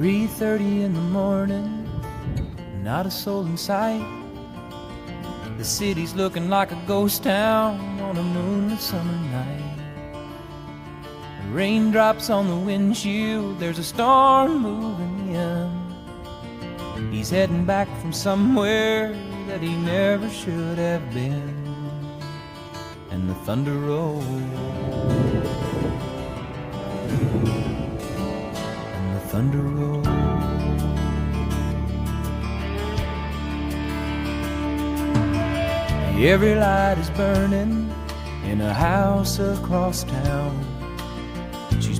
3:30 in the morning, not a soul in sight. The city's looking like a ghost town on a moonlit summer night. Raindrops on the windshield, there's a storm moving in. He's heading back from somewhere that he never should have been. And the thunder rolls, and the thunder rolls. Every light is burning in a house across town.